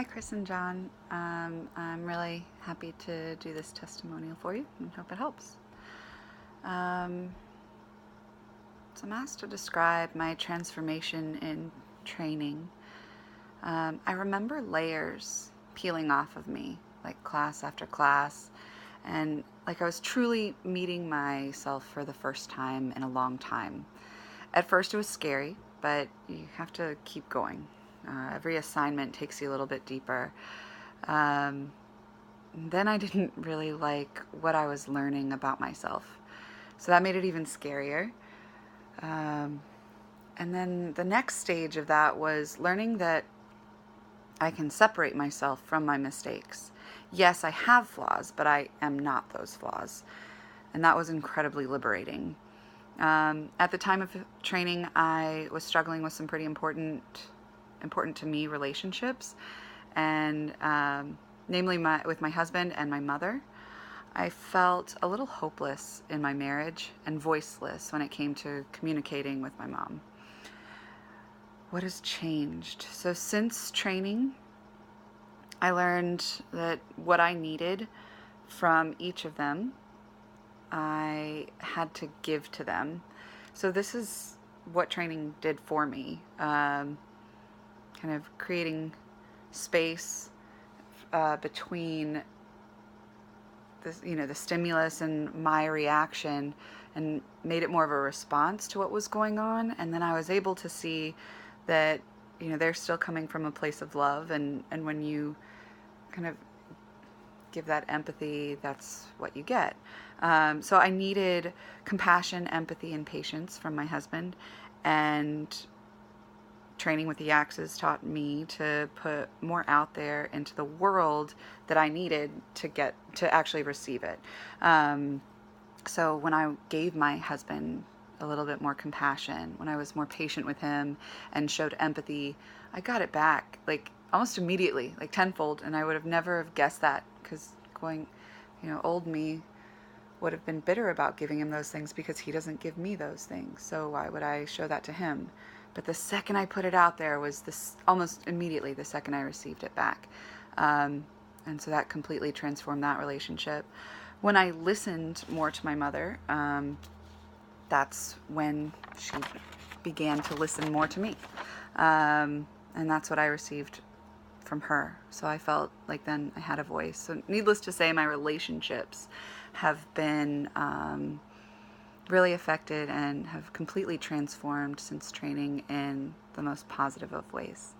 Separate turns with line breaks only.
Hi, Chris and John. I'm really happy to do this testimonial for you and hope it helps. Um, so I'm asked to describe my transformation in training. I remember layers peeling off of me, like class after class, and like I was truly meeting myself for the first time in a long time. At first it was scary, but you have to keep going. Every assignment takes you a little bit deeper. Um, then I didn't really like what I was learning about myself. So that made it even scarier. Um, and then the next stage of that was learning that I can separate myself from my mistakes. Yes, I have flaws, but I am not those flaws. And that was incredibly liberating. At the time of training, I was struggling with some pretty important to me relationships, and namely with my husband and my mother. I felt a little hopeless in my marriage and voiceless when it came to communicating with my mom. What has changed? So since training, I learned that what I needed from each of them, I had to give to them. So this is what training did for me. Kind of creating space between the stimulus and my reaction, and made it more of a response to what was going on. And then I was able to see that they're still coming from a place of love, and when you kind of give that empathy, that's what you get. So I needed compassion, empathy, and patience from my husband, and training with the Axes taught me to put more out there into the world that I needed to actually receive it. So when I gave my husband a little bit more compassion, when I was more patient with him and showed empathy, I got it back like almost immediately, like tenfold. And I would have never have guessed that, because old me would have been bitter about giving him those things because he doesn't give me those things. So why would I show that to him? But the second I put it out there was this almost immediately the second I received it back. And so that completely transformed that relationship. When I listened more to my mother, that's when she began to listen more to me. And that's what I received from her. So I felt like then I had a voice. So needless to say, my relationships have been really affected and have completely transformed since training in the most positive of ways.